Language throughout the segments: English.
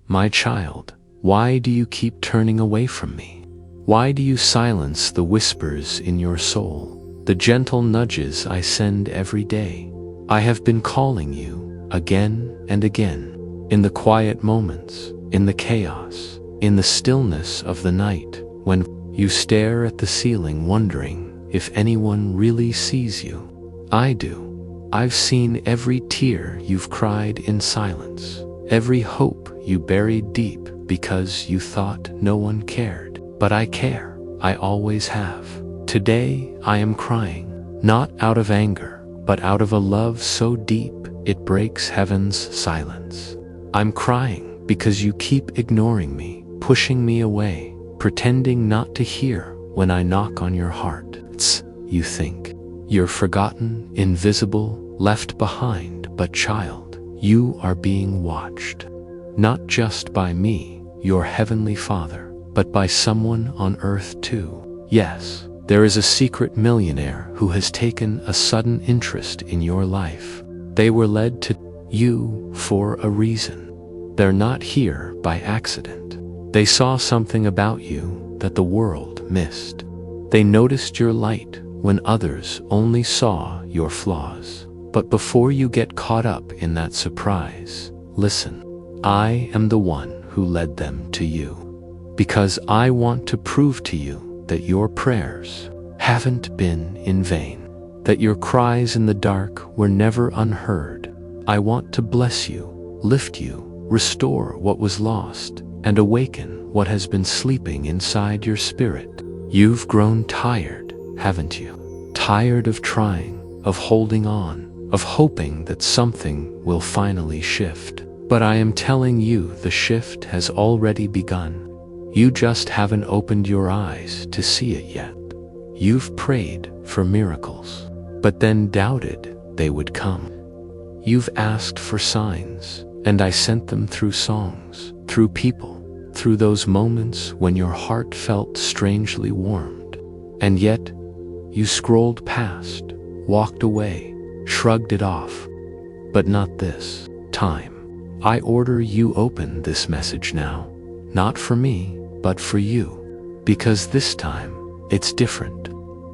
My child, why do you keep turning away from me? Why do you silence the whispers in your soul, the gentle nudges I send every day? I have been calling you again and again, in the quiet moments, in the chaos, in the stillness of the night, when you stare at the ceiling wondering if anyone really sees you. I do. I've seen every tear you've cried in silence, every hope you buried deep because you thought no one cared. But I care. I always have. Today I am crying, not out of anger, but out of a love so deep it breaks heaven's silence. I'm crying because you keep ignoring me, pushing me away, pretending not to hear when I knock on your heart. You think you're forgotten, invisible, left behind, but child, you are being watched. Not just by me, your heavenly Father, but by someone on earth too. Yes, there is a secret millionaire who has taken a sudden interest in your life. They were led to you for a reason. They're not here by accident. They saw something about you that the world missed. They noticed your light when others only saw your flaws. But before you get caught up in that surprise, listen. I am the one who led them to you. Because I want to prove to you that your prayers haven't been in vain, that your cries in the dark were never unheard. I want to bless you, lift you, restore what was lost, and awaken what has been sleeping inside your spirit. You've grown tired, haven't you? Tired of trying, of holding on, of hoping that something will finally shift. But I am telling you the shift has already begun. You just haven't opened your eyes to see it yet. You've prayed for miracles, but then doubted they would come. You've asked for signs, and I sent them through songs, through people, through those moments when your heart felt strangely warmed. And yet, you scrolled past, walked away, shrugged it off. But not this time. I order you open this message now, not for me, but for you, because this time, it's different.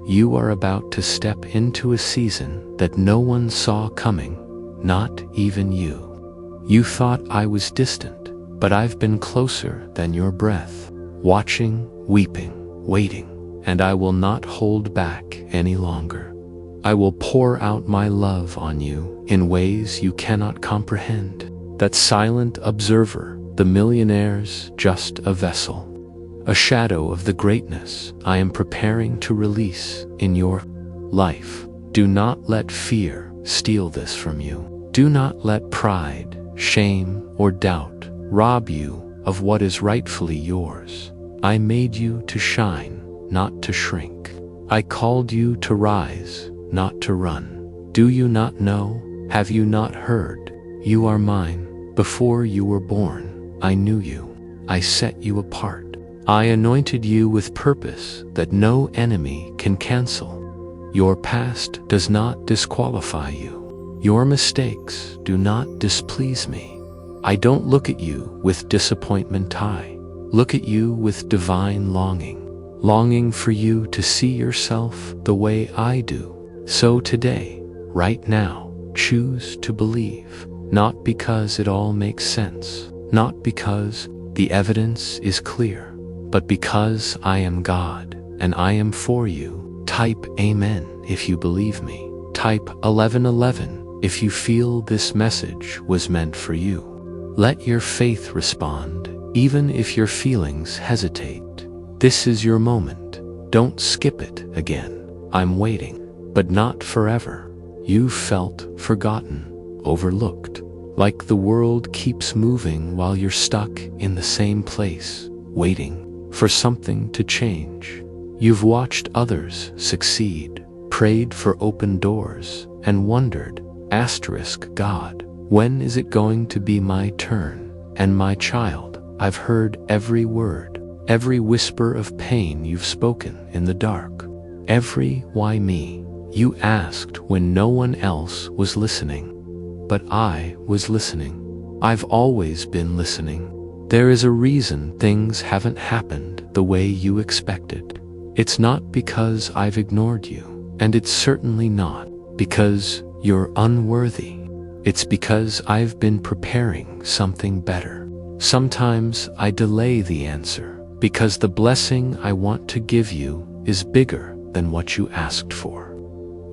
You are about to step into a season that no one saw coming, not even you. You thought I was distant, but I've been closer than your breath, watching, weeping, waiting, and I will not hold back any longer. I will pour out my love on you in ways you cannot comprehend. That silent observer, the millionaire's just a vessel, a shadow of the greatness I am preparing to release in your life. Do not let fear steal this from you. Do not let pride, shame, or doubt rob you of what is rightfully yours. I made you to shine, not to shrink. I called you to rise, not to run. Do you not know? Have you not heard? You are mine. Before you were born, I knew you. I set you apart. I anointed you with purpose that no enemy can cancel. Your past does not disqualify you. Your mistakes do not displease me. I don't look at you with disappointment. I look at you with divine longing, longing for you to see yourself the way I do. So today, right now, choose to believe, not because it all makes sense, not because the evidence is clear, but because I am God and I am for you. Type Amen if you believe me. Type 1111 if you feel this message was meant for you. Let your faith respond, even if your feelings hesitate. This is your moment. Don't skip it again. I'm waiting, but not forever. You've felt forgotten, overlooked, like the world keeps moving while you're stuck in the same place, waiting for something to change. You've watched others succeed, prayed for open doors, and wondered, God, when is it going to be my turn? And my child, I've heard every word, every whisper of pain you've spoken in the dark. Every why me you asked when no one else was listening. But I was listening. I've always been listening. There is a reason things haven't happened the way you expected. It's not because I've ignored you, and it's certainly not because you're unworthy. It's because I've been preparing something better. Sometimes I delay the answer because the blessing I want to give you is bigger than what you asked for.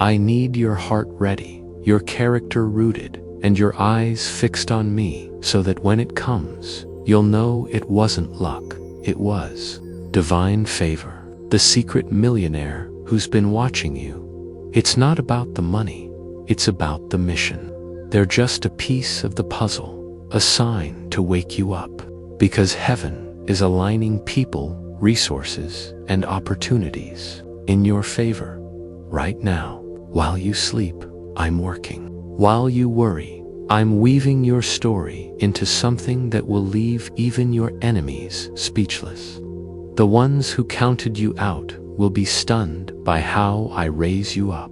I need your heart ready, your character rooted, and your eyes fixed on me so that when it comes, you'll know it wasn't luck, it was divine favor. The secret millionaire who's been watching you. It's not about the money, it's about the mission. They're just a piece of the puzzle, a sign to wake you up, because heaven is aligning people, resources, and opportunities in your favor. Right now, while you sleep, I'm working. While you worry, I'm weaving your story into something that will leave even your enemies speechless. The ones who counted you out will be stunned by how I raise you up.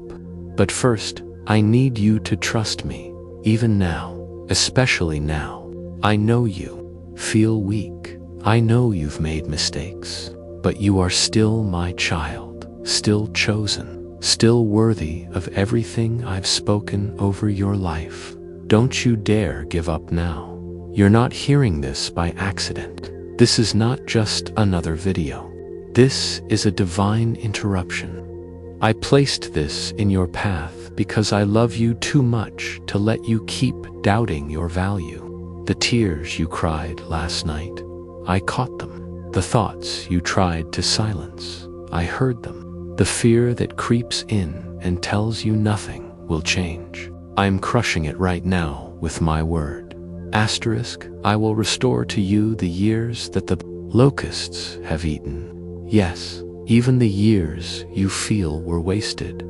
But first, I need you to trust me, even now, especially now. I know you feel weak. I know you've made mistakes, but you are still my child, still chosen, still worthy of everything I've spoken over your life. Don't you dare give up now. You're not hearing this by accident. This is not just another video. This is a divine interruption. I placed this in your path because I love you too much to let you keep doubting your value. The tears you cried last night, I caught them. The thoughts you tried to silence, I heard them. The fear that creeps in and tells you nothing will change. I'm crushing it right now with my word. Asterisk, I will restore to you the years that the locusts have eaten. Yes, even the years you feel were wasted.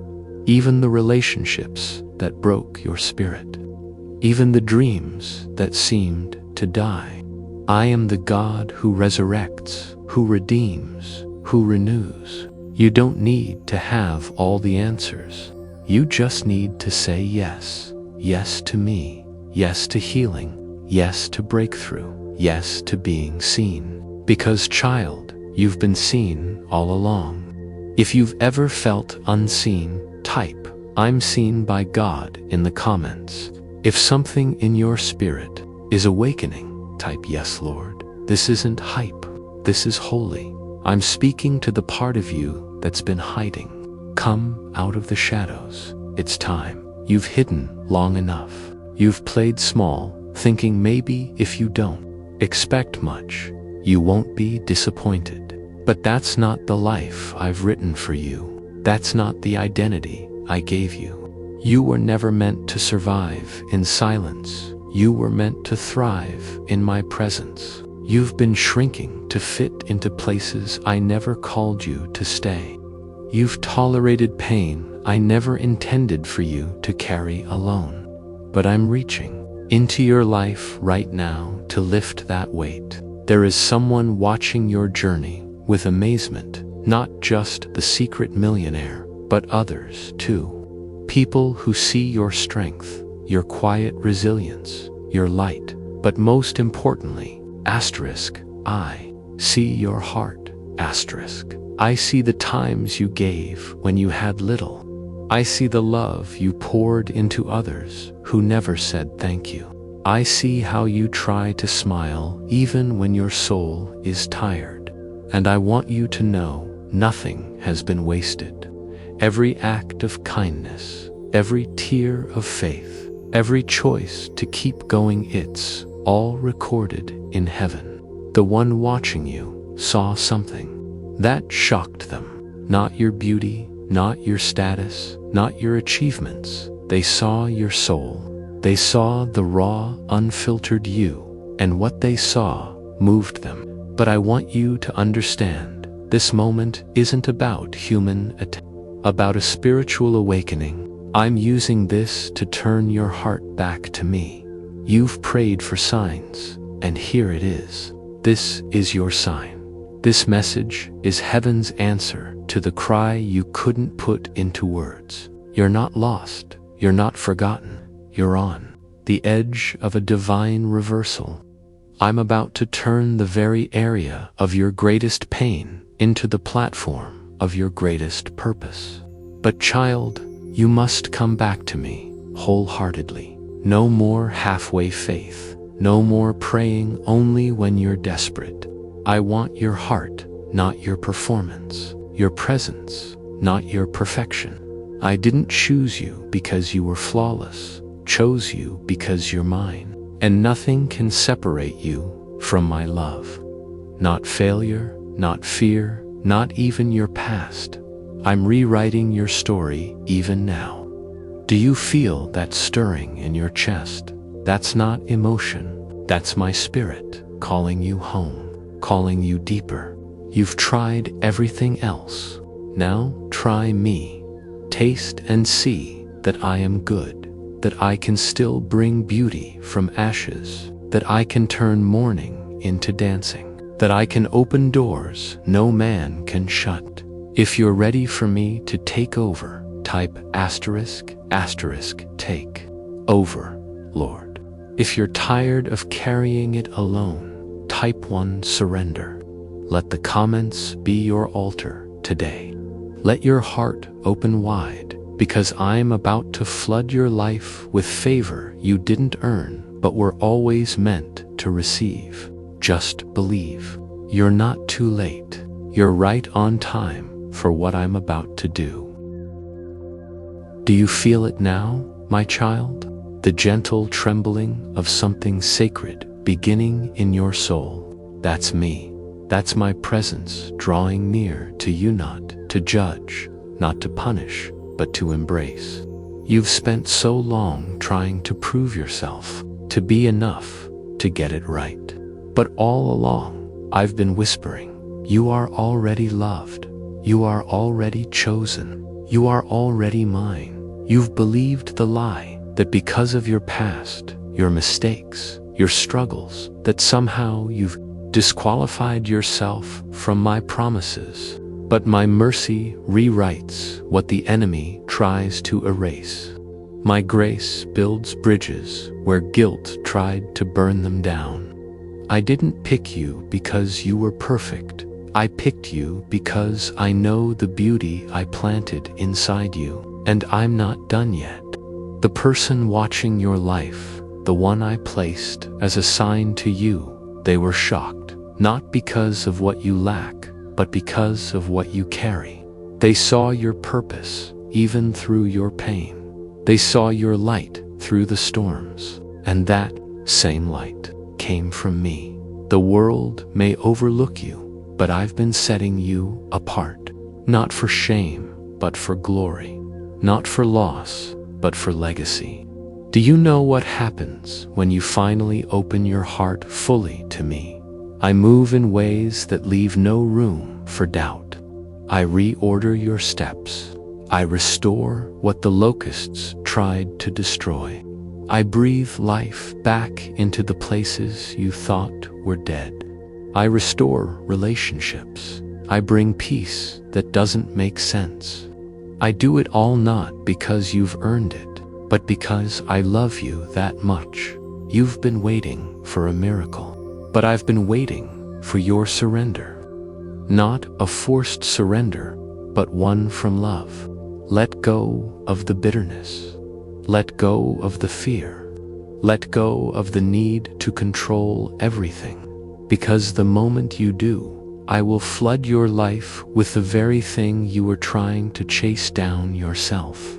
Even the relationships that broke your spirit. Even the dreams that seemed to die. I am the God who resurrects, who redeems, who renews. You don't need to have all the answers. You just need to say yes. Yes to me. Yes to healing. Yes to breakthrough. Yes to being seen. Because, child, you've been seen all along. If you've ever felt unseen, type, "I'm seen by God" in the comments. If something in your spirit is awakening, type, "Yes, Lord." This isn't hype. This is holy. I'm speaking to the part of you that's been hiding. Come out of the shadows. It's time. You've hidden long enough. You've played small, thinking maybe if you don't expect much, you won't be disappointed. But that's not the life I've written for you. That's not the identity I gave you. You were never meant to survive in silence. You were meant to thrive in my presence. You've been shrinking to fit into places I never called you to stay. You've tolerated pain I never intended for you to carry alone. But I'm reaching into your life right now to lift that weight. There is someone watching your journey with amazement, not just the secret millionaire, but others too. People who see your strength, your quiet resilience, your light, but most importantly, asterisk, I see your heart, asterisk. I see the times you gave when you had little. I see the love you poured into others who never said thank you. I see how you try to smile even when your soul is tired. And I want you to know nothing has been wasted. Every act of kindness, every tear of faith, every choice to keep going, it's all recorded in heaven. The one watching you saw something that shocked them. Not your beauty, not your status, not your achievements. They saw your soul. They saw the raw, unfiltered you, and what they saw moved them. But I want you to understand, this moment isn't about about a spiritual awakening. I'm using this to turn your heart back to me. You've prayed for signs, and here it is. This is your sign. This message is heaven's answer to the cry you couldn't put into words. You're not lost. You're not forgotten. You're on the edge of a divine reversal. I'm about to turn the very area of your greatest pain into the platform of your greatest purpose. But child, you must come back to me wholeheartedly. No more halfway faith. No more praying only when you're desperate. I want your heart, not your performance. Your presence, not your perfection. I didn't choose you because you were flawless. Chose you because you're mine. And nothing can separate you from my love. Not failure, not fear, not even your past. I'm rewriting your story even now. Do you feel that stirring in your chest? That's not emotion. That's my spirit calling you home, calling you deeper. You've tried everything else. Now try me. Taste and see that I am good, that I can still bring beauty from ashes, that I can turn mourning into dancing, that I can open doors no man can shut. If you're ready for me to take over, type asterisk, asterisk, take over, Lord. If you're tired of carrying it alone, type 1, surrender. Let the comments be your altar today. Let your heart open wide, because I'm about to flood your life with favor you didn't earn, but were always meant to receive. Just believe. You're not too late. You're right on time for what I'm about to do. Do you feel it now, my child? The gentle trembling of something sacred beginning in your soul. That's me. That's my presence drawing near to you, not to judge, not to punish, but to embrace. You've spent so long trying to prove yourself, to be enough, to get it right. But all along, I've been whispering, you are already loved. You are already chosen. You are already mine. You've believed the lie that because of your past, your mistakes, your struggles, that somehow you've disqualified yourself from my promises. But my mercy rewrites what the enemy tries to erase. My grace builds bridges where guilt tried to burn them down. I didn't pick you because you were perfect. I picked you because I know the beauty I planted inside you, and I'm not done yet. The person watching your life, the one I placed as a sign to you, they were shocked, not because of what you lack, but because of what you carry. They saw your purpose, even through your pain. They saw your light through the storms, and that same light came from me. The world may overlook you, but I've been setting you apart, not for shame, but for glory, not for loss, but for legacy. Do you know what happens when you finally open your heart fully to me? I move in ways that leave no room for doubt. I reorder your steps. I restore what the locusts tried to destroy. I breathe life back into the places you thought were dead. I restore relationships. I bring peace that doesn't make sense. I do it all not because you've earned it, but because I love you that much. You've been waiting for a miracle, but I've been waiting for your surrender. Not a forced surrender, but one from love. Let go of the bitterness. Let go of the fear. Let go of the need to control everything. Because the moment you do, I will flood your life with the very thing you were trying to chase down yourself.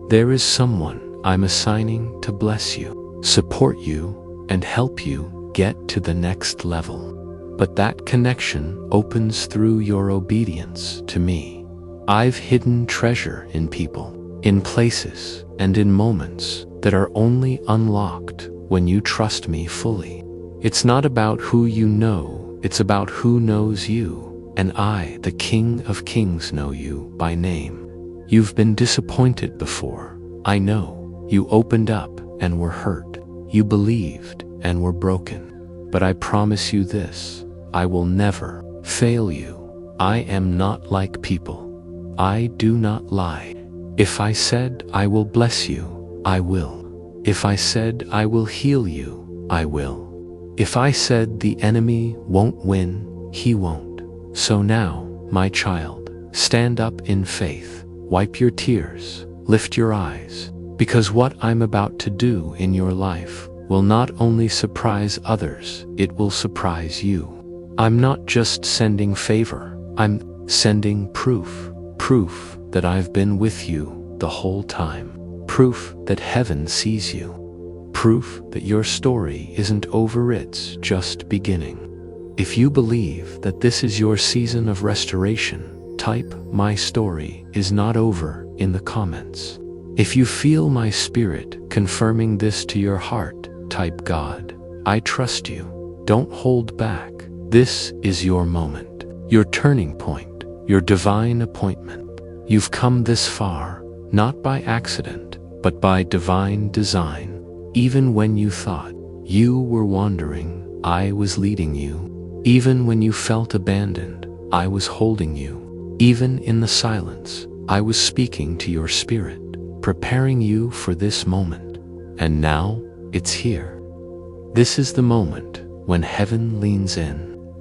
There is someone I'm assigning to bless you, support you, and help you get to the next level. But that connection opens through your obedience to me. I've hidden treasure in people, in places, and in moments that are only unlocked when you trust me fully. It's not about who you know, it's about who knows you, and I, the King of Kings, know you by name. You've been disappointed before, I know. You opened up and were hurt. You believed and were broken. But I promise you this, I will never fail you. I am not like people. I do not lie. If I said I will bless you, I will. If I said I will heal you, I will. If I said the enemy won't win, he won't. So now, my child, stand up in faith, wipe your tears, lift your eyes, because what I'm about to do in your life will not only surprise others, it will surprise you. I'm not just sending favor, I'm sending proof. Proof that I've been with you the whole time. Proof that heaven sees you. Proof that your story isn't over, it's just beginning. If you believe that this is your season of restoration, type "My story is not over" in the comments. If you feel my spirit confirming this to your heart, type "God, I trust you." Don't hold back. This is your moment, your turning point, your divine appointment. You've come this far, not by accident, but by divine design. Even when you thought you were wandering, I was leading you. Even when you felt abandoned, I was holding you. Even in the silence, I was speaking to your spirit, preparing you for this moment. And now, it's here. This is the moment when heaven leans in,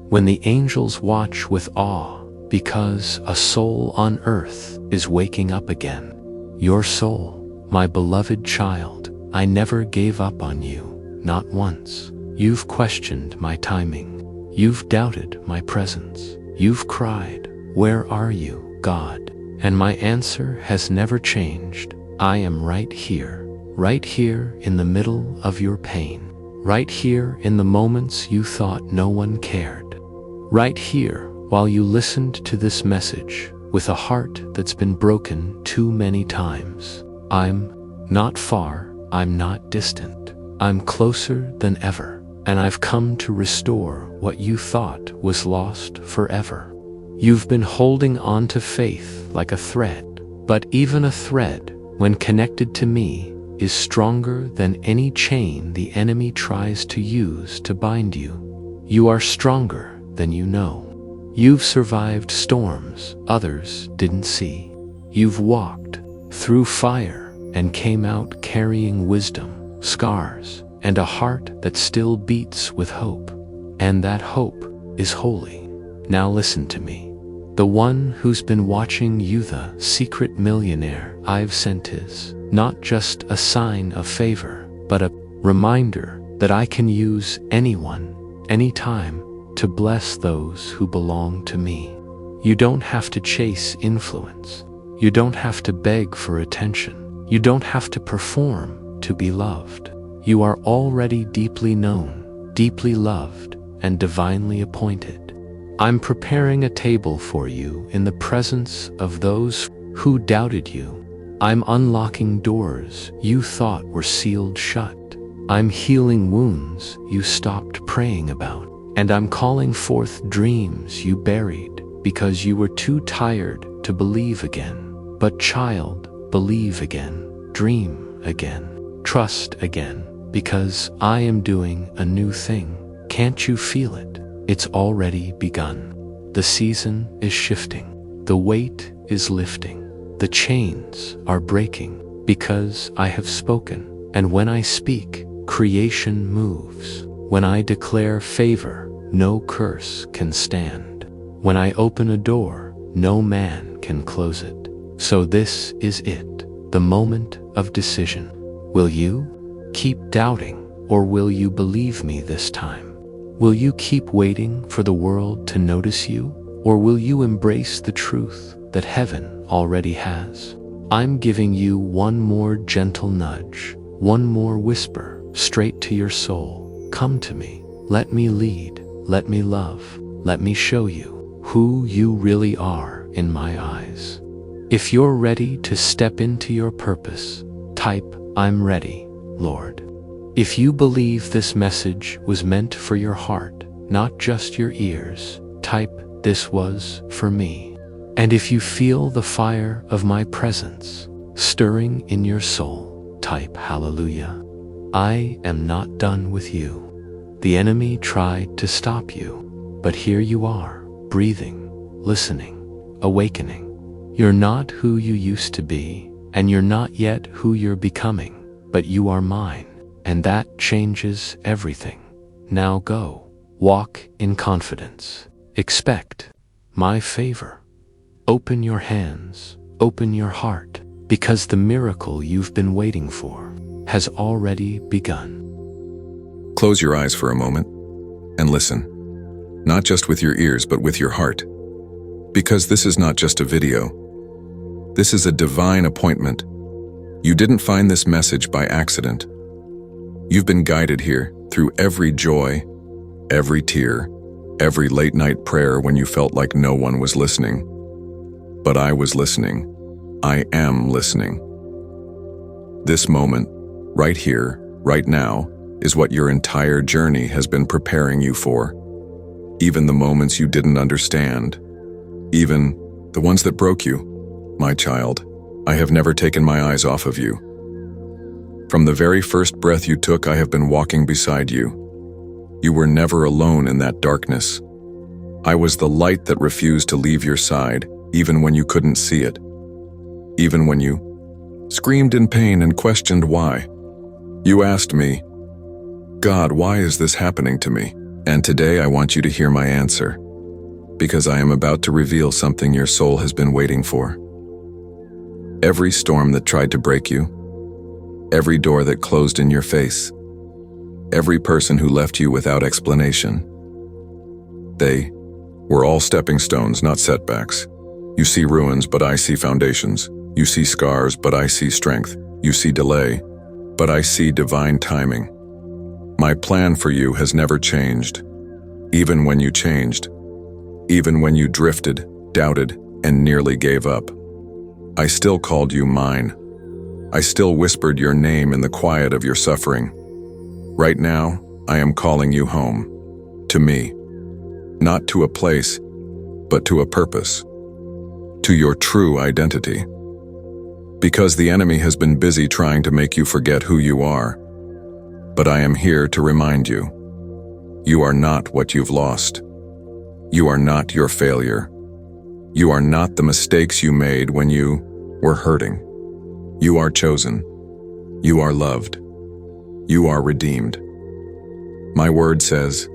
when the angels watch with awe, because a soul on earth is waking up again. Your soul, my beloved child, I never gave up on you, not once. You've questioned my timing. You've doubted my presence. You've cried, "Where are you, God?" And my answer has never changed. I am right here in the middle of your pain. Right here in the moments you thought no one cared. Right here while you listened to this message with a heart that's been broken too many times. I'm not far, I'm not distant. I'm closer than ever, and I've come to restore what you thought was lost forever. You've been holding on to faith like a thread, but even a thread, when connected to me, is stronger than any chain the enemy tries to use to bind you. You are stronger than you know. You've survived storms others didn't see. You've walked through fire and came out carrying wisdom, scars, and a heart that still beats with hope. And that hope is holy. Now listen to me. The one who's been watching you, the secret millionaire I've sent, is not just a sign of favor, but a reminder that I can use anyone, anytime, to bless those who belong to me. You don't have to chase influence. You don't have to beg for attention. You don't have to perform to be loved. You are already deeply known, deeply loved, and divinely appointed. I'm preparing a table for you in the presence of those who doubted you. I'm unlocking doors you thought were sealed shut. I'm healing wounds you stopped praying about. And I'm calling forth dreams you buried because you were too tired to believe again. But child, believe again, dream again, trust again, because I am doing a new thing. Can't you feel it? It's already begun. The season is shifting. The weight is lifting. The chains are breaking because I have spoken. And when I speak, creation moves. When I declare favor, no curse can stand. When I open a door, no man can close it. So this is it, the moment of decision. Will you keep doubting, or will you believe me this time? Will you keep waiting for the world to notice you, or will you embrace the truth that heaven already has? I'm giving you one more gentle nudge, one more whisper straight to your soul. Come to me. Let me lead. Let me love. Let me show you who you really are in my eyes. If you're ready to step into your purpose, type "I'm ready, Lord." If you believe this message was meant for your heart, not just your ears, type "This was for me." And if you feel the fire of my presence stirring in your soul, type "Hallelujah." I am not done with you. The enemy tried to stop you, but here you are, breathing, listening, awakening. You're not who you used to be, and you're not yet who you're becoming, but you are mine, and that changes everything. Now go. Walk in confidence. Expect my favor. Open your hands, open your heart, because the miracle you've been waiting for has already begun. Close your eyes for a moment and listen, not just with your ears but with your heart. Because this is not just a video. This is a divine appointment. You didn't find this message by accident. You've been guided here through every joy, every tear, every late-night prayer when you felt like no one was listening. But I was listening. I am listening. This moment, right here, right now, is what your entire journey has been preparing you for. Even the moments you didn't understand. Even the ones that broke you. My child, I have never taken my eyes off of you. From the very first breath you took, I have been walking beside you. You were never alone in that darkness. I was the light that refused to leave your side, even when you couldn't see it. Even when you screamed in pain and questioned why. You asked me, God, why is this happening to me? And today I want you to hear my answer, because I am about to reveal something your soul has been waiting for. Every storm that tried to break you, every door that closed in your face, every person who left you without explanation, they were all stepping stones, not setbacks. You see ruins, but I see foundations. You see scars, but I see strength. You see delay, but I see divine timing. My plan for you has never changed. Even when you changed, even when you drifted, doubted, and nearly gave up, I still called you mine. I still whispered your name in the quiet of your suffering. Right now, I am calling you home. To me. Not to a place, but to a purpose. To your true identity. Because the enemy has been busy trying to make you forget who you are. But I am here to remind you. You are not what you've lost. You are not your failure. You are not the mistakes you made when you were hurting. You are chosen. You are loved. You are redeemed. My word says,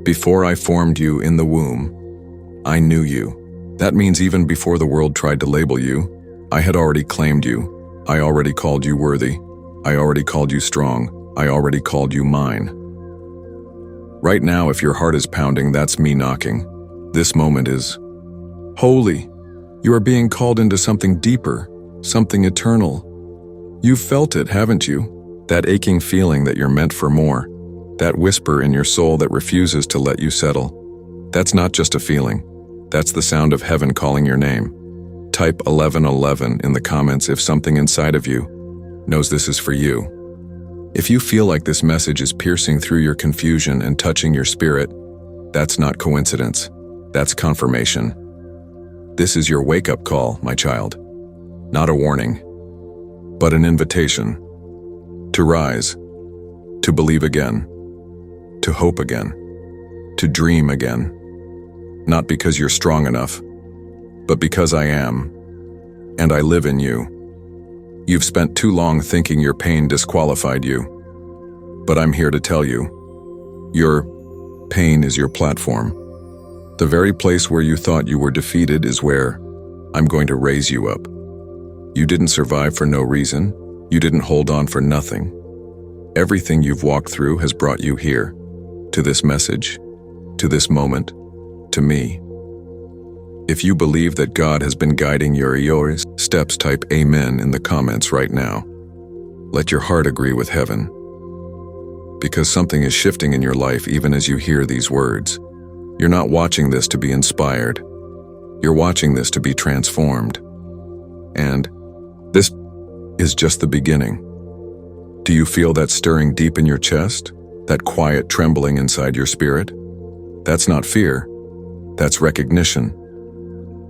before I formed you in the womb, I knew you. That means even before the world tried to label you, I had already claimed you. I already called you worthy. I already called you strong. I already called you mine. Right now, if your heart is pounding, that's me knocking. This moment is holy. You are being called into something deeper, something eternal. You've felt it, haven't you? That aching feeling that you're meant for more. That whisper in your soul that refuses to let you settle. That's not just a feeling. That's the sound of heaven calling your name. Type 1111 in the comments if something inside of you knows this is for you. If you feel like this message is piercing through your confusion and touching your spirit, that's not coincidence. That's confirmation. This is your wake-up call, my child. Not a warning, but an invitation. To rise, to believe again, to hope again, to dream again. Not because you're strong enough, but because I am, and I live in you. You've spent too long thinking your pain disqualified you, but I'm here to tell you, your pain is your platform. The very place where you thought you were defeated is where I'm going to raise you up. You didn't survive for no reason. You didn't hold on for nothing. Everything you've walked through has brought you here, to this message, to this moment, to me. If you believe that God has been guiding your steps, type amen in the comments right now. Let your heart agree with heaven. Because something is shifting in your life even as you hear these words. You're not watching this to be inspired. You're watching this to be transformed. And this is just the beginning. Do you feel that stirring deep in your chest? That quiet trembling inside your spirit? That's not fear. That's recognition.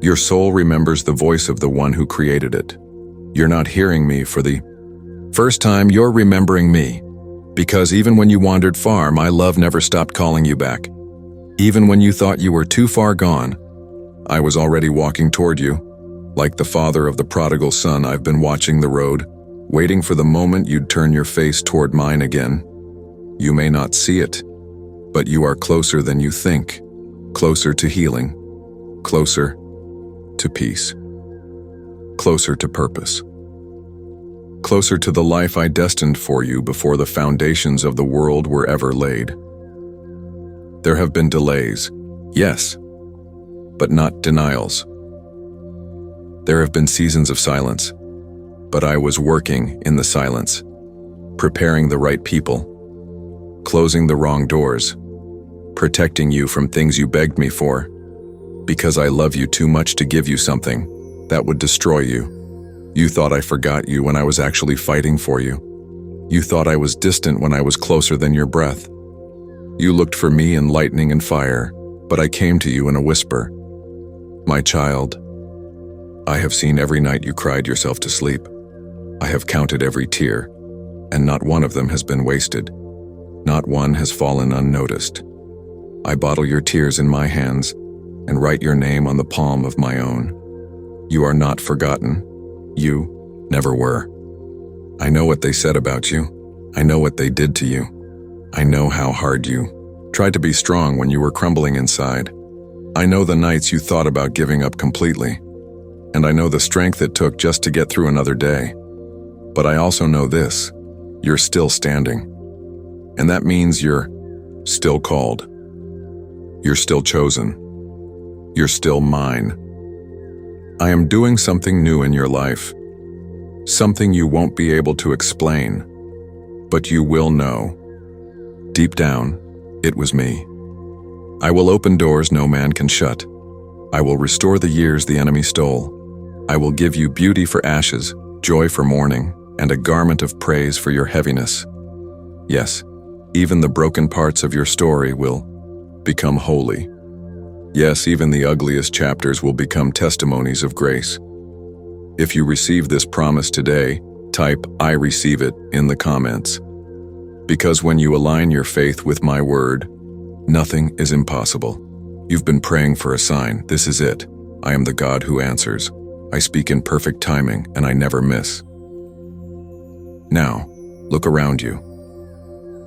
Your soul remembers the voice of the one who created it. You're not hearing me for the first time, you're remembering me. Because even when you wandered far, my love never stopped calling you back. Even when you thought you were too far gone, I was already walking toward you. Like the father of the prodigal son, I've been watching the road, waiting for the moment you'd turn your face toward mine again. You may not see it, But you are closer than you think, closer to healing, closer to peace, closer to purpose, closer to the life I destined for you before the foundations of the world were ever laid. There have been delays, yes, but not denials. There have been seasons of silence, but I was working in the silence, preparing the right people, closing the wrong doors, protecting you from things you begged me for, because I love you too much to give you something that would destroy you. You thought I forgot you when I was actually fighting for you. You thought I was distant when I was closer than your breath. You looked for me in lightning and fire, but I came to you in a whisper. My child, I have seen every night you cried yourself to sleep. I have counted every tear, and not one of them has been wasted. Not one has fallen unnoticed. I bottle your tears in my hands and write your name on the palm of my own. You are not forgotten. You never were. I know what they said about you. I know what they did to you. I know how hard you tried to be strong when you were crumbling inside. I know the nights you thought about giving up completely. And I know the strength it took just to get through another day. But I also know this: you're still standing. And that means you're still called. You're still chosen. You're still mine. I am doing something new in your life. Something you won't be able to explain, but you will know. Deep down, it was me. I will open doors no man can shut. I will restore the years the enemy stole. I will give you beauty for ashes, joy for mourning, and a garment of praise for your heaviness. Yes, even the broken parts of your story will become holy. Yes, even the ugliest chapters will become testimonies of grace. If you receive this promise today, type "I receive it" in the comments. Because when you align your faith with my word, nothing is impossible. You've been praying for a sign. This is it. I am the God who answers. I speak in perfect timing, and I never miss. Now, look around you.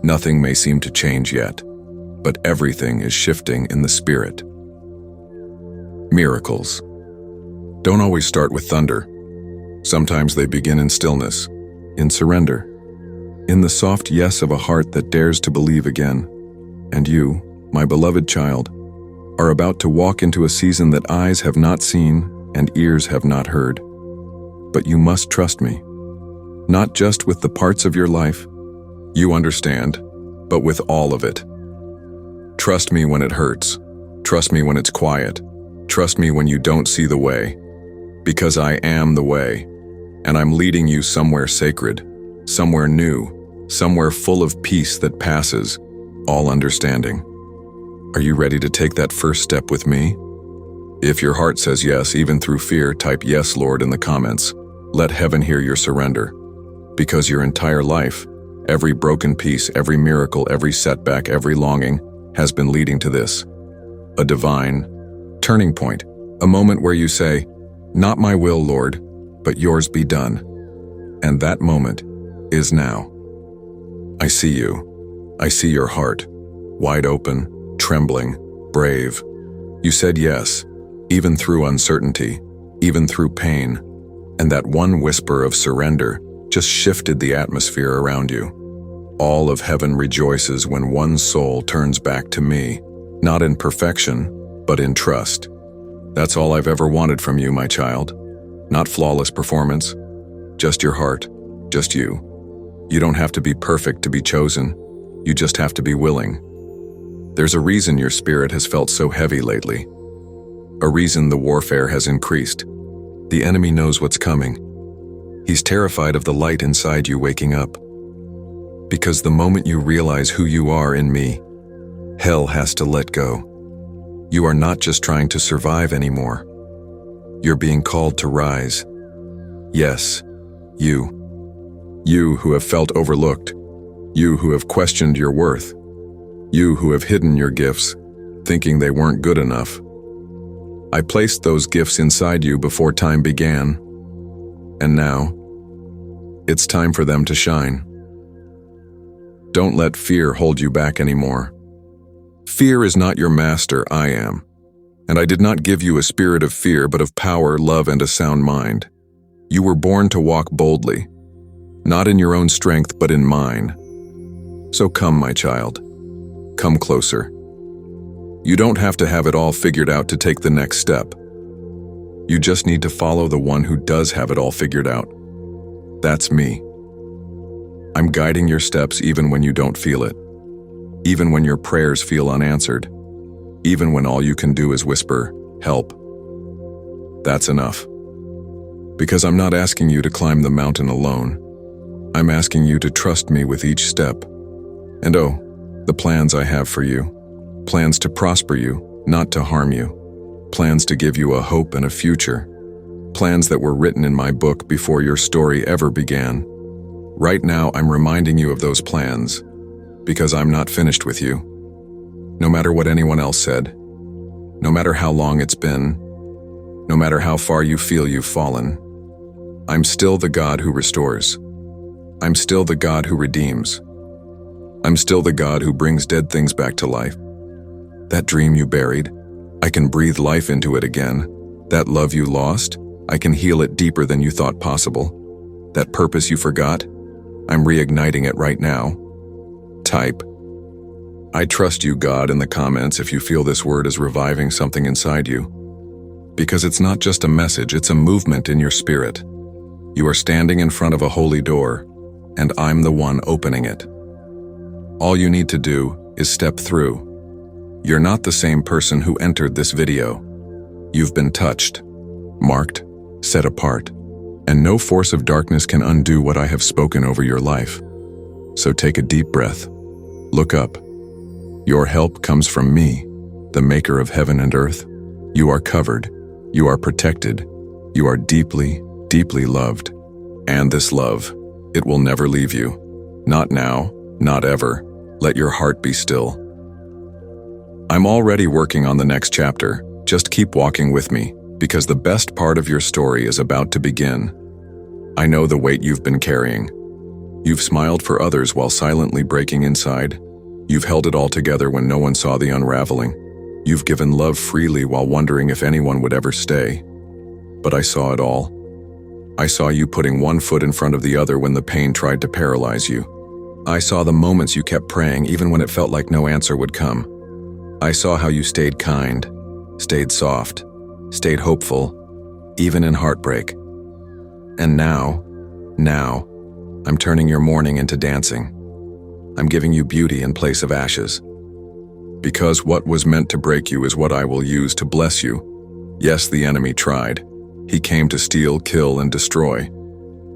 Nothing may seem to change yet, but everything is shifting in the spirit. Miracles don't always start with thunder. Sometimes they begin in stillness, in surrender, in the soft yes of a heart that dares to believe again. And you, my beloved child, are about to walk into a season that eyes have not seen and ears have not heard. But you must trust me, not just with the parts of your life you understand, but with all of it. Trust me when it hurts. Trust me when it's quiet. Trust me when you don't see the way, because I am the way, and I'm leading you somewhere sacred, somewhere new, somewhere full of peace that passes all understanding. Are you ready to take that first step with me? If your heart says yes, even through fear, type "Yes, Lord" in the comments. Let heaven hear your surrender, because your entire life, every broken piece, every miracle, every setback, every longing has been leading to this. A divine turning point, a moment where you say, "Not my will, Lord, but yours be done." And that moment is now. I see you. I see your heart, wide open, trembling, brave. You said yes, even through uncertainty, even through pain, and that one whisper of surrender just shifted the atmosphere around you. All of heaven rejoices when one soul turns back to me, not in perfection, but in trust. That's all I've ever wanted from you, my child. Not flawless performance, just your heart, just you. You don't have to be perfect to be chosen. You just have to be willing. There's a reason your spirit has felt so heavy lately. A reason the warfare has increased. The enemy knows what's coming. He's terrified of the light inside you waking up. Because the moment you realize who you are in me, hell has to let go. You are not just trying to survive anymore. You're being called to rise. Yes, you. You who have felt overlooked. You who have questioned your worth. You who have hidden your gifts, thinking they weren't good enough. I placed those gifts inside you before time began, and now, it's time for them to shine. Don't let fear hold you back anymore. Fear is not your master, I am. And I did not give you a spirit of fear, but of power, love, and a sound mind. You were born to walk boldly, not in your own strength, but in mine. So come, my child. Come closer. You don't have to have it all figured out to take the next step. You just need to follow the one who does have it all figured out. That's me. I'm guiding your steps even when you don't feel it. Even when your prayers feel unanswered. Even when all you can do is whisper, help. That's enough. Because I'm not asking you to climb the mountain alone. I'm asking you to trust me with each step. And oh, the plans I have for you. Plans to prosper you, not to harm you. Plans to give you a hope and a future. Plans that were written in my book before your story ever began. Right now, I'm reminding you of those plans, because I'm not finished with you. No matter what anyone else said, no matter how long it's been, no matter how far you feel you've fallen, I'm still the God who restores. I'm still the God who redeems. I'm still the God who brings dead things back to life. That dream you buried, I can breathe life into it again. That love you lost, I can heal it deeper than you thought possible. That purpose you forgot, I'm reigniting it right now. Type, I trust you, God, in the comments if you feel this word is reviving something inside you. Because it's not just a message, it's a movement in your spirit. You are standing in front of a holy door, and I'm the one opening it. All you need to do is step through. You're not the same person who entered this video. You've been touched, marked, set apart, and no force of darkness can undo what I have spoken over your life. So take a deep breath. Look up. Your help comes from me, the maker of heaven and earth. You are covered. You are protected. You are deeply, deeply loved. And this love, it will never leave you. Not now, not ever. Let your heart be still. I'm already working on the next chapter. Just keep walking with me, because the best part of your story is about to begin. I know the weight you've been carrying. You've smiled for others while silently breaking inside. You've held it all together when no one saw the unraveling. You've given love freely while wondering if anyone would ever stay. But I saw it all. I saw you putting one foot in front of the other when the pain tried to paralyze you. I saw the moments you kept praying even when it felt like no answer would come. I saw how you stayed kind, stayed soft, stayed hopeful, even in heartbreak. And now, I'm turning your mourning into dancing. I'm giving you beauty in place of ashes. Because what was meant to break you is what I will use to bless you. Yes, the enemy tried. He came to steal, kill, and destroy.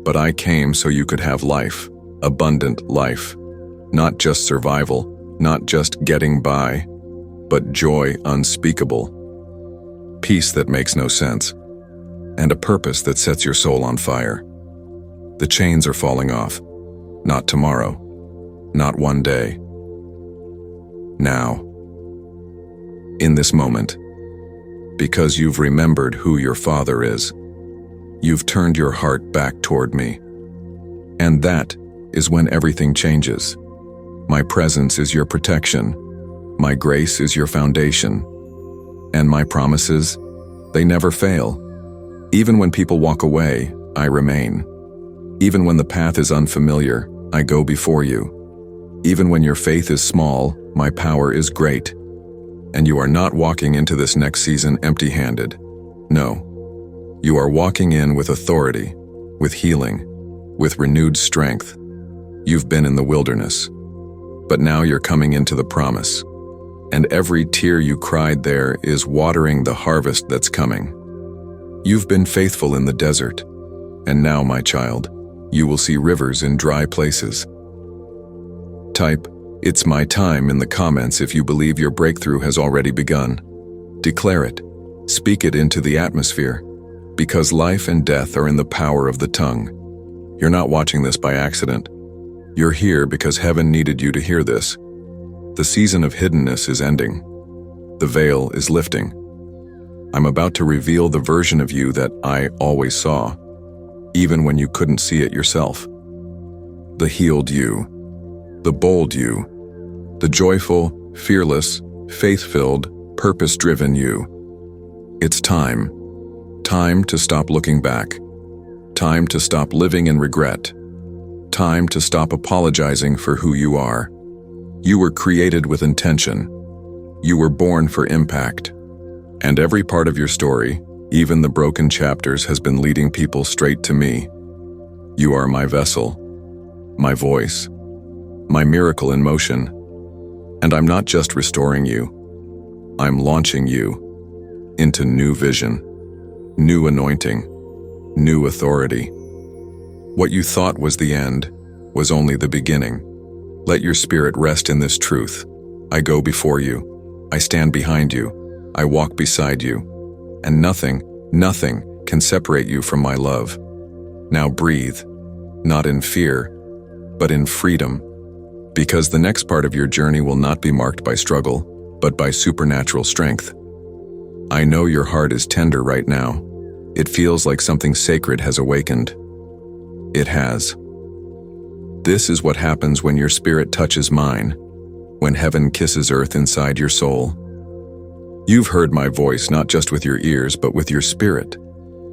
But I came so you could have life, abundant life. Not just survival, not just getting by, but joy unspeakable. Peace that makes no sense, and a purpose that sets your soul on fire. The chains are falling off. Not tomorrow. Not one day. Now. In this moment. Because you've remembered who your Father is. You've turned your heart back toward me. And that is when everything changes. My presence is your protection. My grace is your foundation. And my promises, they never fail. Even when people walk away, I remain. Even when the path is unfamiliar, I go before you. Even when your faith is small, my power is great. And you are not walking into this next season empty-handed. No. You are walking in with authority, with healing, with renewed strength. You've been in the wilderness, but now you're coming into the promise. And every tear you cried there is watering the harvest that's coming. You've been faithful in the desert, and now, my child, you will see rivers in dry places. Type, "It's my time" in the comments if you believe your breakthrough has already begun. Declare it. Speak it into the atmosphere, because life and death are in the power of the tongue. You're not watching this by accident. You're here because heaven needed you to hear this. The season of hiddenness is ending. The veil is lifting. I'm about to reveal the version of you that I always saw, even when you couldn't see it yourself. The healed you, the bold you, the joyful, fearless, faith-filled, purpose-driven you. It's time. Time to stop looking back. Time to stop living in regret. Time to stop apologizing for who you are. You were created with intention. You were born for impact. And every part of your story, even the broken chapters, has been leading people straight to me. You are my vessel, my voice, my miracle in motion. And I'm not just restoring you. I'm launching you into new vision, new anointing, new authority. What you thought was the end was only the beginning. Let your spirit rest in this truth. I go before you. I stand behind you. I walk beside you. And nothing can separate you from my love. Now breathe, not in fear, but in freedom. Because the next part of your journey will not be marked by struggle, but by supernatural strength. I know your heart is tender right now. It feels like something sacred has awakened. It has. This is what happens when your spirit touches mine, when heaven kisses earth inside your soul. You've heard my voice not just with your ears, but with your spirit.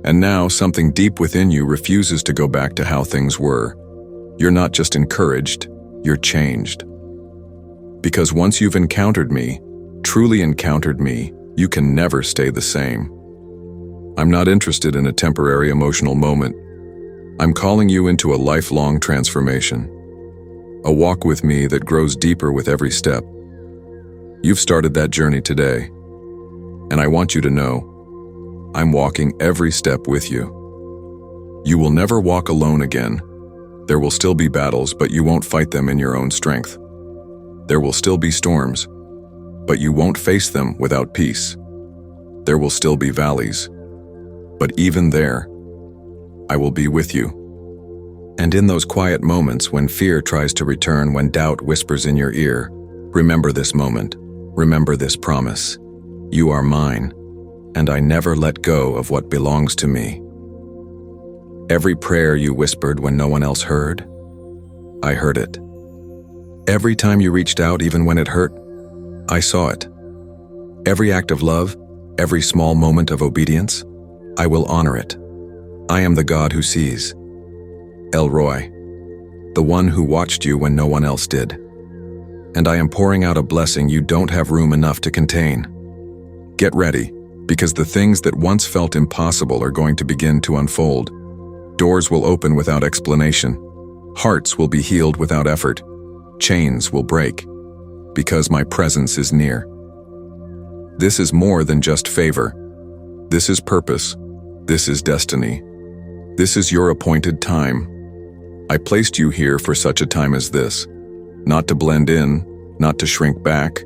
And now something deep within you refuses to go back to how things were. You're not just encouraged, you're changed. Because once you've encountered me, truly encountered me, you can never stay the same. I'm not interested in a temporary emotional moment. I'm calling you into a lifelong transformation. A walk with me that grows deeper with every step. You've started that journey today. And I want you to know, I'm walking every step with you. You will never walk alone again. There will still be battles, but you won't fight them in your own strength. There will still be storms, but you won't face them without peace. There will still be valleys, but even there, I will be with you. And in those quiet moments when fear tries to return, when doubt whispers in your ear, remember this moment, remember this promise. You are mine, and I never let go of what belongs to me. Every prayer you whispered when no one else heard, I heard it. Every time you reached out even when it hurt, I saw it. Every act of love, every small moment of obedience, I will honor it. I am the God who sees. El Roy, the one who watched you when no one else did. And I am pouring out a blessing you don't have room enough to contain. Get ready, because the things that once felt impossible are going to begin to unfold. Doors will open without explanation. Hearts will be healed without effort. Chains will break, because my presence is near. This is more than just favor. This is purpose. This is destiny. This is your appointed time. I placed you here for such a time as this, not to blend in, not to shrink back,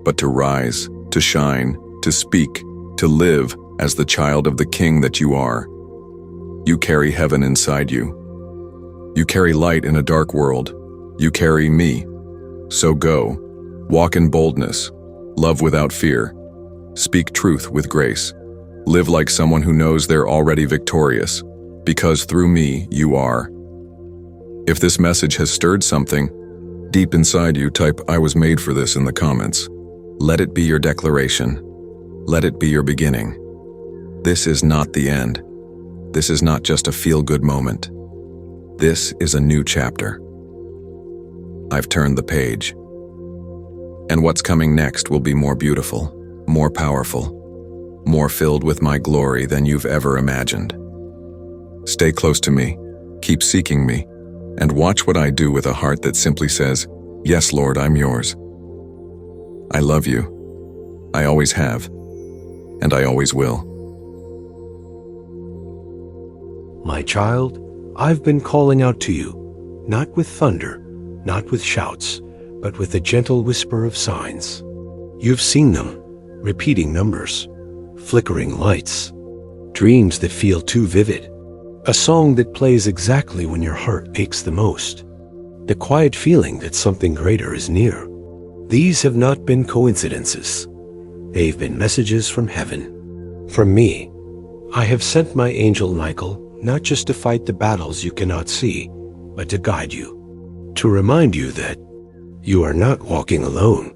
but to rise, to shine, to speak, to live as the child of the King that you are. You carry heaven inside you. You carry light in a dark world. You carry me. So go, walk in boldness, love without fear, speak truth with grace, live like someone who knows they're already victorious, because through me you are. If this message has stirred something deep inside you, type "I was made for this" in the comments. Let it be your declaration. Let it be your beginning. This is not the end. This is not just a feel-good moment. This is a new chapter. I've turned the page. And what's coming next will be more beautiful, more powerful, more filled with my glory than you've ever imagined. Stay close to me, keep seeking me, and watch what I do with a heart that simply says, "Yes, Lord, I'm yours." I love you. I always have, and I always will. My child, I've been calling out to you, not with thunder, not with shouts, but with a gentle whisper of signs. You've seen them, repeating numbers, flickering lights, dreams that feel too vivid, a song that plays exactly when your heart aches the most, the quiet feeling that something greater is near. These have not been coincidences. They've been messages from heaven. From me, I have sent my angel Michael, not just to fight the battles you cannot see, but to guide you, to remind you that you are not walking alone.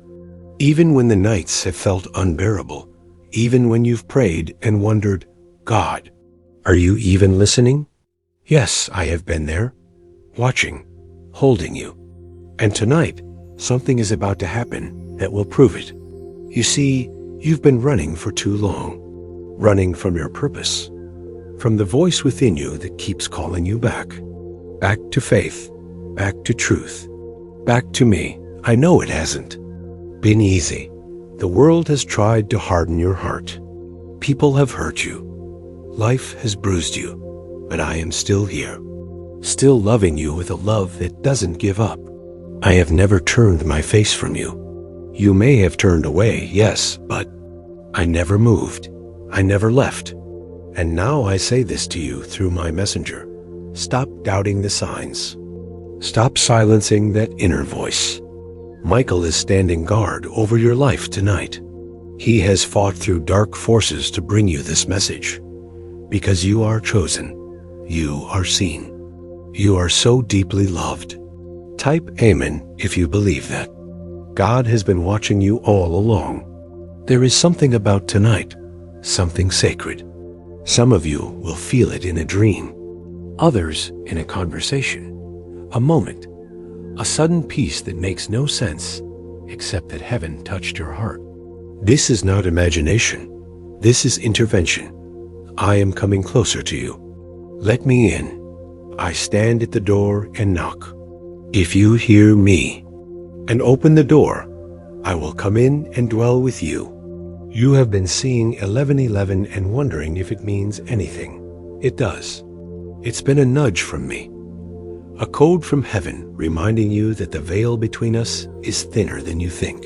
Even when the nights have felt unbearable, even when you've prayed and wondered, God, are you even listening? Yes, I have been there, watching, holding you. And tonight, something is about to happen that will prove it. You see, you've been running for too long, running from your purpose, from the voice within you that keeps calling you back to faith, back to truth, back to me. I know it hasn't been easy. The world has tried to harden your heart. People have hurt you. Life has bruised you, but I am still here, still loving you with a love that doesn't give up. I have never turned my face from you. You may have turned away, yes, but I never moved. I never left. And now I say this to you through my messenger. Stop doubting the signs. Stop silencing that inner voice. Michael is standing guard over your life tonight. He has fought through dark forces to bring you this message. Because you are chosen. You are seen. You are so deeply loved. Type Amen if you believe that. God has been watching you all along. There is something about tonight, something sacred. Some of you will feel it in a dream, others in a conversation, a moment, a sudden peace that makes no sense except that heaven touched your heart. This is not imagination. This is intervention. I am coming closer to you. Let me in. I stand at the door and knock. If you hear me and open the door, I will come in and dwell with you. You have been seeing 1111 and wondering if it means anything. It does. It's been a nudge from me, a code from heaven reminding you that the veil between us is thinner than you think,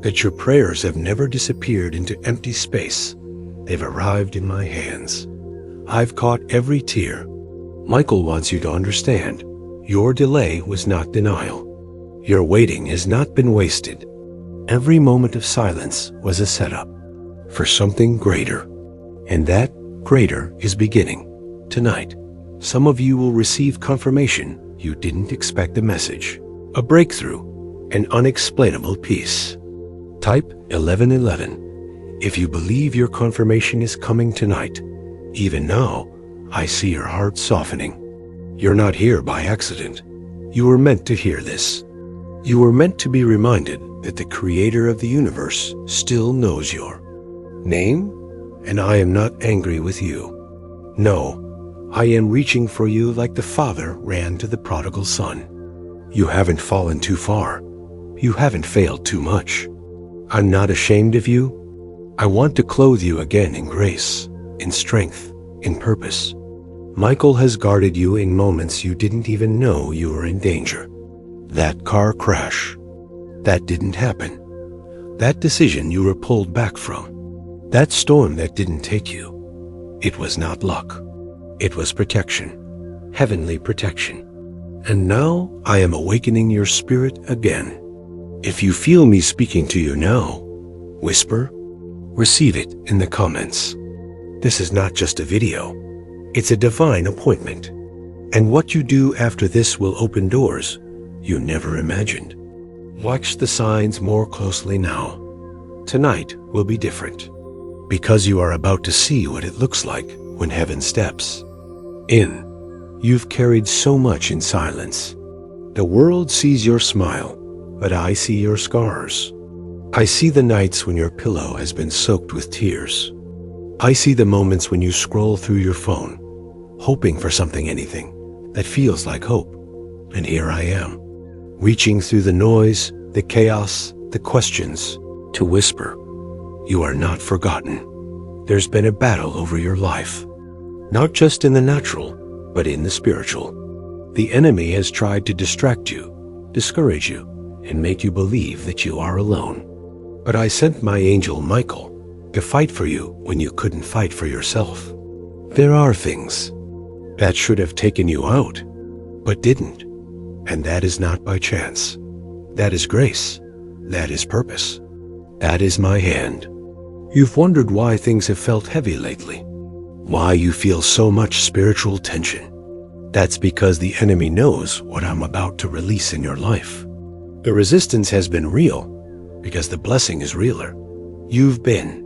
that your prayers have never disappeared into empty space. They've arrived in my hands. I've caught every tear. Michael wants you to understand. Your delay was not denial. Your waiting has not been wasted. Every moment of silence was a setup for something greater. And that greater is beginning tonight. Some of you will receive confirmation you didn't expect a message, a breakthrough, an unexplainable peace. Type 1111 if you believe your confirmation is coming tonight. Even now, I see your heart softening. You're not here by accident. You were meant to hear this. You were meant to be reminded that the Creator of the universe still knows your name, and I am not angry with you. No, I am reaching for you like the Father ran to the prodigal son. You haven't fallen too far. You haven't failed too much. I'm not ashamed of you. I want to clothe you again in grace, in strength, in purpose. Michael has guarded you in moments you didn't even know you were in danger. That car crash, that didn't happen. That decision you were pulled back from. That storm that didn't take you. It was not luck. It was protection, heavenly protection. And now I am awakening your spirit again. If you feel me speaking to you now, whisper, receive it in the comments. This is not just a video. It's a divine appointment. And what you do after this will open doors you never imagined. Watch the signs more closely now. Tonight will be different, because you are about to see what it looks like when heaven steps in. You've carried so much in silence. The world sees your smile, but I see your scars. I see the nights when your pillow has been soaked with tears. I see the moments when you scroll through your phone, hoping for something, anything that feels like hope. And here I am, reaching through the noise, the chaos, the questions, to whisper, you are not forgotten. There's been a battle over your life, not just in the natural, but in the spiritual. The enemy has tried to distract you, discourage you, and make you believe that you are alone. But I sent my angel Michael to fight for you when you couldn't fight for yourself. There are things that should have taken you out, but didn't. And that is not by chance. That is grace. That is purpose. That is my hand. You've wondered why things have felt heavy lately, why you feel so much spiritual tension. That's because the enemy knows what I'm about to release in your life. The resistance has been real, because the blessing is realer. You've been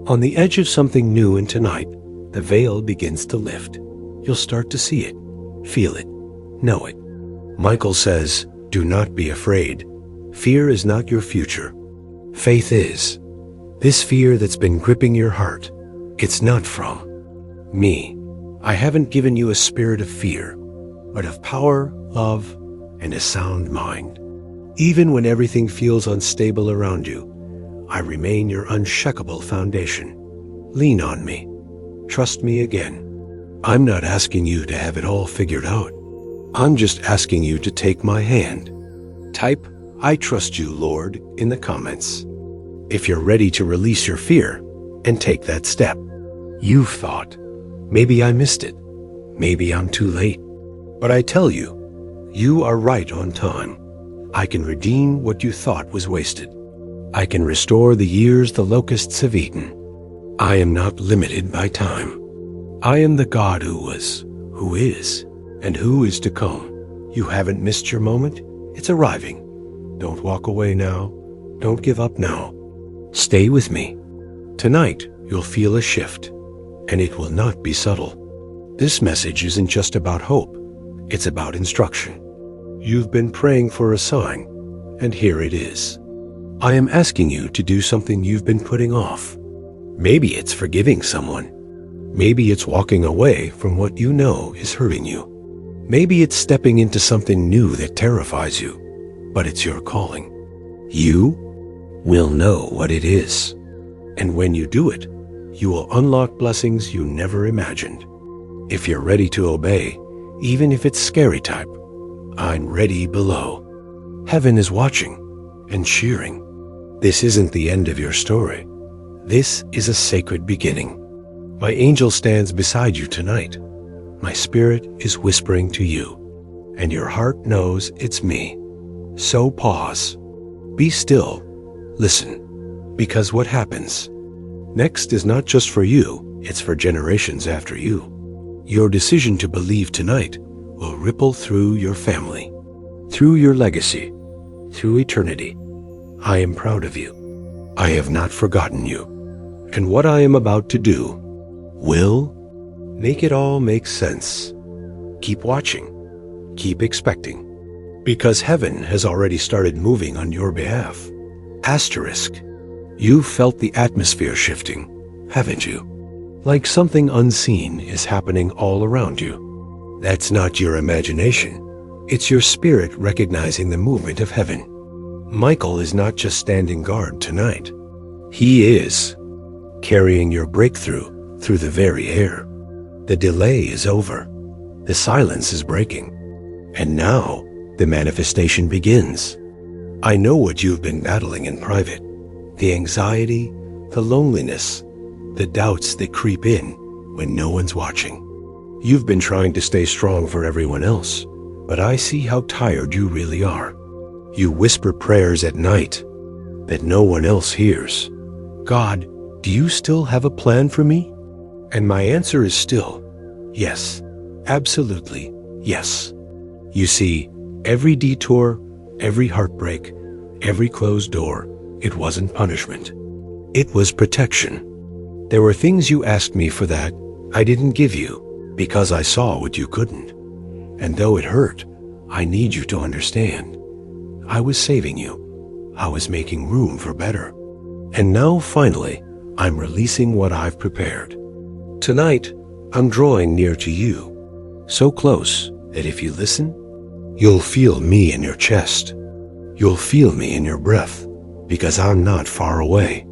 on the edge of something new, and tonight, the veil begins to lift. You'll start to see it, feel it, know it. Michael says, do not be afraid. Fear is not your future. Faith is. This fear that's been gripping your heart, it's not from me. I haven't given you a spirit of fear, but of power, love, and a sound mind. Even when everything feels unstable around you, I remain your unshakable foundation. Lean on me. Trust me again. I'm not asking you to have it all figured out. I'm just asking you to take my hand. Type, I trust you, Lord, in the comments. If you're ready to release your fear and take that step. You've thought, maybe I missed it. Maybe I'm too late. But I tell you, you are right on time. I can redeem what you thought was wasted. I can restore the years the locusts have eaten. I am not limited by time. I am the God who was, who is, and who is to come. You haven't missed your moment. It's arriving. Don't walk away now. Don't give up now. Stay with me. Tonight, you'll feel a shift, and it will not be subtle. This message isn't just about hope. It's about instruction. You've been praying for a sign, and here it is. I am asking you to do something you've been putting off. Maybe it's forgiving someone. Maybe it's walking away from what you know is hurting you. Maybe it's stepping into something new that terrifies you, but it's your calling. You will know what it is. And when you do it, you will unlock blessings you never imagined. If you're ready to obey, even if it's scary type, I'm ready below. Heaven is watching and cheering. This isn't the end of your story. This is a sacred beginning. My angel stands beside you tonight. My spirit is whispering to you, and your heart knows it's me. So pause. Be still. Listen, because what happens next is not just for you, it's for generations after you. Your decision to believe tonight will ripple through your family, through your legacy, through eternity. I am proud of you. I have not forgotten you. And what I am about to do will make it all make sense. Keep watching. Keep expecting. Because heaven has already started moving on your behalf. Asterisk. You've felt the atmosphere shifting, haven't you? Like something unseen is happening all around you. That's not your imagination. It's your spirit recognizing the movement of heaven. Michael is not just standing guard tonight. He is carrying your breakthrough through the very air. The delay is over. The silence is breaking. And now the manifestation begins. I know what you've been battling in private. The anxiety, the loneliness, the doubts that creep in when no one's watching. You've been trying to stay strong for everyone else, but I see how tired you really are. You whisper prayers at night that no one else hears. God, do you still have a plan for me? And my answer is still, yes, absolutely, yes. You see, every detour, every heartbreak, every closed door, it wasn't punishment. It was protection. There were things you asked me for that I didn't give you because I saw what you couldn't. And though it hurt, I need you to understand. I was saving you. I was making room for better. And now, finally, I'm releasing what I've prepared. Tonight, I'm drawing near to you, so close that if you listen, you'll feel me in your chest. You'll feel me in your breath, because I'm not far away.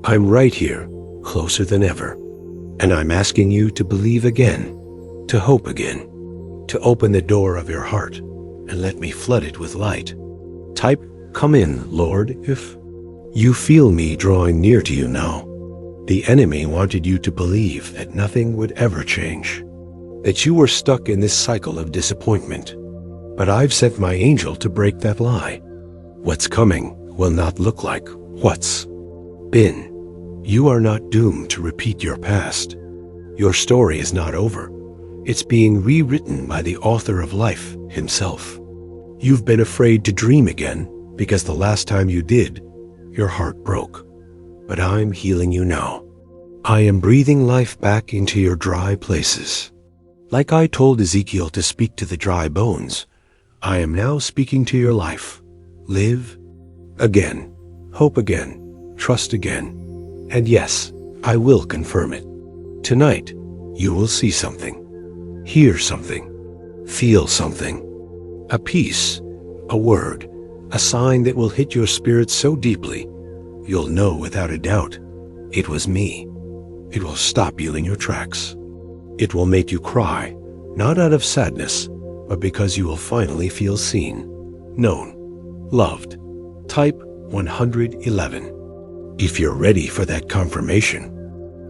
I'm right here, closer than ever. And I'm asking you to believe again, to hope again, to open the door of your heart and let me flood it with light. Type, come in, Lord, if you feel me drawing near to you now. The enemy wanted you to believe that nothing would ever change, that you were stuck in this cycle of disappointment. But I've sent my angel to break that lie. What's coming will not look like what's been. You are not doomed to repeat your past. Your story is not over. It's being rewritten by the author of life himself. You've been afraid to dream again because the last time you did, Your heart broke, but I'm healing you now. I am breathing life back into your dry places. Like I told Ezekiel to speak to the dry bones, I am now speaking to your life. Live again, hope again, trust again. And yes, I will confirm it. Tonight, you will see something, hear something, feel something. A peace, a word, a sign that will hit your spirit so deeply, you'll know without a doubt, it was me. It will stop you in your tracks. It will make you cry, not out of sadness, but because you will finally feel seen, known, loved. Type 111. If you're ready for that confirmation,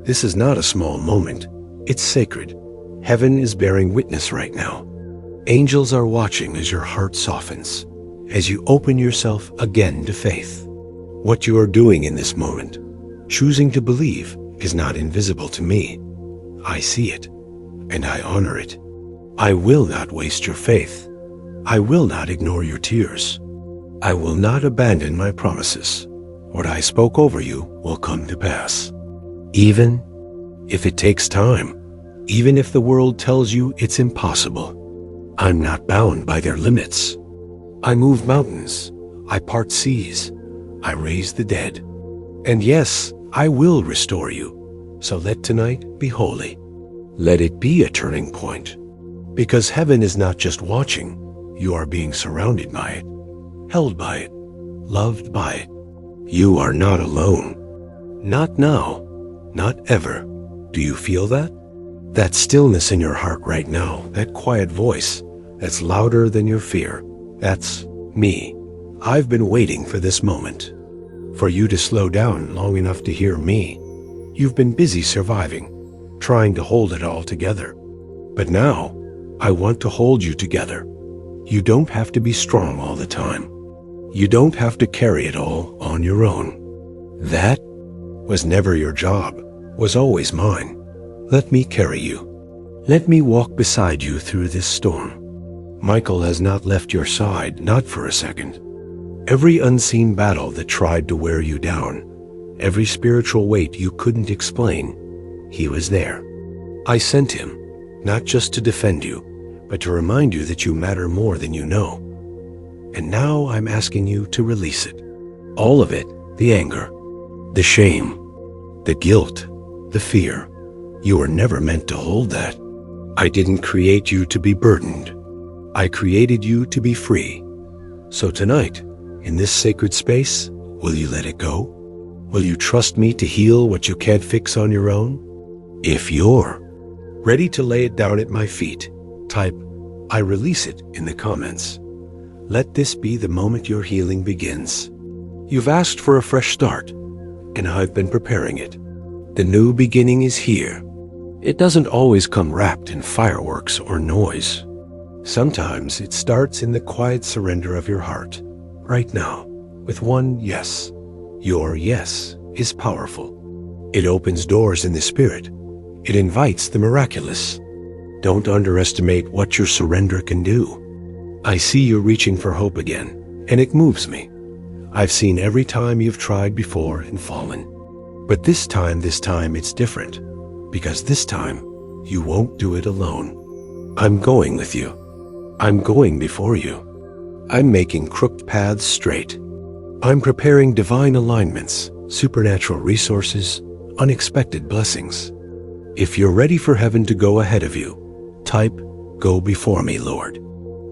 this is not a small moment. It's sacred. Heaven is bearing witness right now. Angels are watching as your heart softens, as you open yourself again to faith. What you are doing in this moment, choosing to believe, is not invisible to me. I see it, and I honor it. I will not waste your faith. I will not ignore your tears. I will not abandon my promises. What I spoke over you will come to pass. Even if it takes time, even if the world tells you it's impossible, I'm not bound by their limits. I move mountains, I part seas, I raise the dead. And yes, I will restore you. So let tonight be holy. Let it be a turning point. Because heaven is not just watching, you are being surrounded by it, held by it, loved by it. You are not alone. Not now, not ever. Do you feel that? That stillness in your heart right now, that quiet voice that's louder than your fear, that's me. I've been waiting for this moment, for you to slow down long enough to hear me. You've been busy surviving, trying to hold it all together. But now, I want to hold you together. You don't have to be strong all the time. You don't have to carry it all on your own. That was never your job, was always mine. Let me carry you. Let me walk beside you through this storm. Michael has not left your side, not for a second. Every unseen battle that tried to wear you down, every spiritual weight you couldn't explain, he was there. I sent him, not just to defend you, but to remind you that you matter more than you know. And now I'm asking you to release it. All of it, the anger, the shame, the guilt, the fear. You were never meant to hold that. I didn't create you to be burdened. I created you to be free. So tonight, in this sacred space, will you let it go? Will you trust me to heal what you can't fix on your own? If you're ready to lay it down at my feet, type, I release it in the comments. Let this be the moment your healing begins. You've asked for a fresh start, and I've been preparing it. The new beginning is here. It doesn't always come wrapped in fireworks or noise. Sometimes it starts in the quiet surrender of your heart, right now, with one yes. Your yes is powerful. It opens doors in the spirit. It invites the miraculous. Don't underestimate what your surrender can do. I see you reaching for hope again, and it moves me. I've seen every time you've tried before and fallen. But this time it's different, because this time you won't do it alone. I'm going with you. I'm going before you. I'm making crooked paths straight. I'm preparing divine alignments, supernatural resources, unexpected blessings. If you're ready for heaven to go ahead of you, type, go before me, Lord.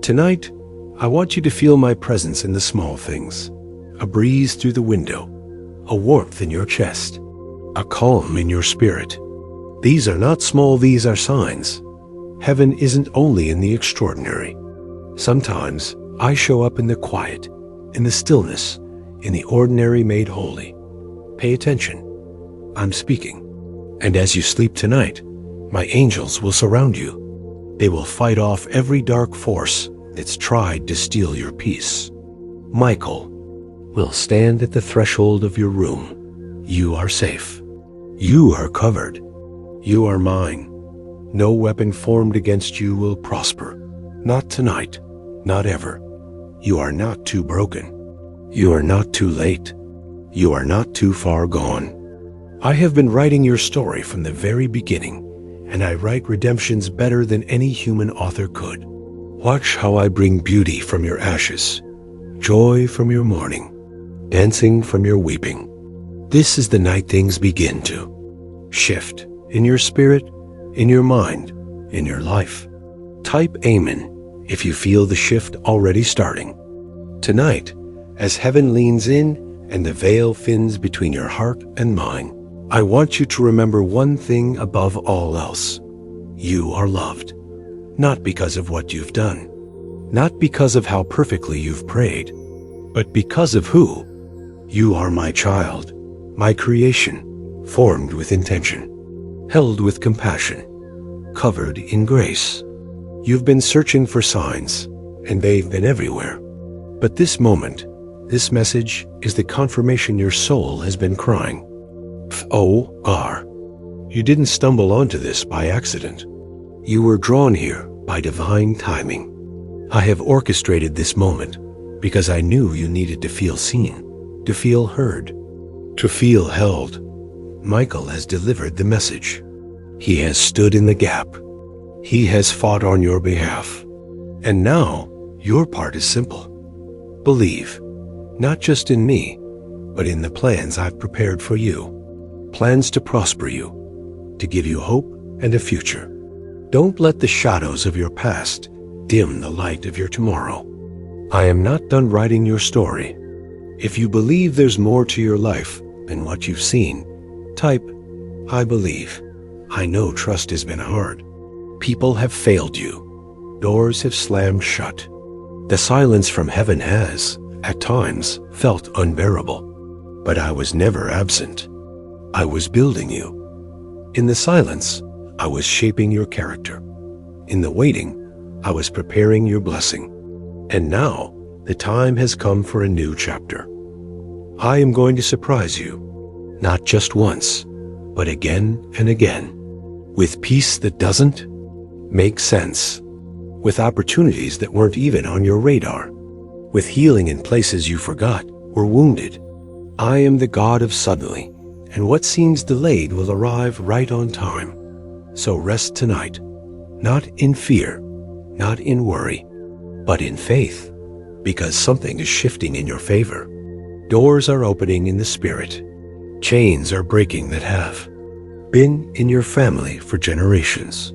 Tonight, I want you to feel my presence in the small things. A breeze through the window, a warmth in your chest, a calm in your spirit. These are not small, these are signs. Heaven isn't only in the extraordinary. Sometimes I show up in the quiet, in the stillness, in the ordinary made holy. Pay attention. I'm speaking. And as you sleep tonight, my angels will surround you. They will fight off every dark force that's tried to steal your peace. Michael will stand at the threshold of your room. You are safe. You are covered. You are mine. No weapon formed against you will prosper. Not tonight. Not ever. You are not too broken. You are not too late. you are not too far gone. I have been writing your story from the very beginning, and I write redemptions better than any human author could. Watch how I bring beauty from your ashes, joy from your mourning, dancing from your weeping. This is the night things begin to shift in your spirit, in your mind, in your life. Type Amen if you feel the shift already starting. Tonight, as heaven leans in and the veil thins between your heart and mine, I want you to remember one thing above all else. You are loved, not because of what you've done, not because of how perfectly you've prayed, but because of who. You are my child, my creation, formed with intention, held with compassion, covered in grace. You've been searching for signs, and they've been everywhere. But this moment, this message is the confirmation your soul has been crying. F-O-R. You didn't stumble onto this by accident. You were drawn here by divine timing. I have orchestrated this moment because I knew you needed to feel seen, to feel heard, to feel held. Michael has delivered the message. He has stood in the gap. He has fought on your behalf. And now, your part is simple. Believe, not just in me, but in the plans I've prepared for you. Plans to prosper you, to give you hope and a future. Don't let the shadows of your past dim the light of your tomorrow. I am not done writing your story. If you believe there's more to your life than what you've seen, type, I believe. I know trust has been hard. People have failed you. Doors have slammed shut. The silence from heaven has, at times, felt unbearable. But I was never absent. I was building you. In the silence, I was shaping your character. In the waiting, I was preparing your blessing. And now, the time has come for a new chapter. I am going to surprise you, not just once, but again and again, with peace that doesn't make sense, with opportunities that weren't even on your radar, with healing in places you forgot or wounded. I am the God of suddenly, and what seems delayed will arrive right on time. So rest tonight, not in fear, not in worry, but in faith, because something is shifting in your favor. Doors are opening in the spirit. Chains are breaking that have been in your family for generations.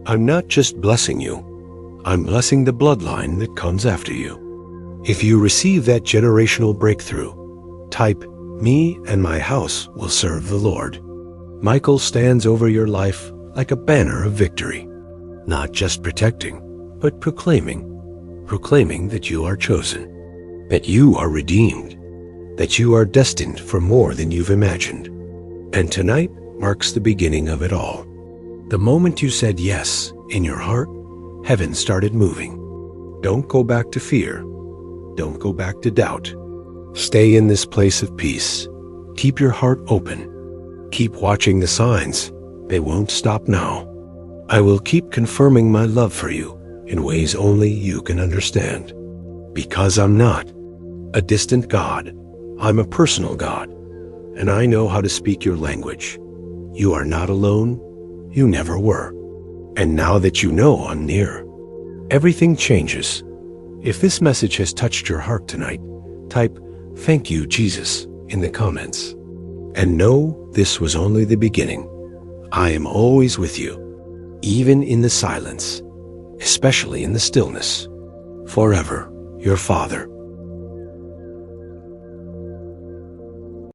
I'm not just blessing you, I'm blessing the bloodline that comes after you. If you receive that generational breakthrough, type, me and my house will serve the Lord. Michael stands over your life like a banner of victory, not just protecting, but proclaiming that you are chosen, that you are redeemed, that you are destined for more than you've imagined. And tonight marks the beginning of it all. The moment you said yes in your heart, heaven started moving. Don't go back to fear. Don't go back to doubt. Stay in this place of peace. Keep your heart open. Keep watching the signs. They won't stop now. I will keep confirming my love for you in ways only you can understand. Because I'm not a distant God. I'm a personal God, and I know how to speak your language. You are not alone. You never were. And now that you know I'm near, everything changes. If this message has touched your heart tonight, type, "Thank you, Jesus," in the comments. And know this was only the beginning. I am always with you, even in the silence, especially in the stillness. Forever, your Father.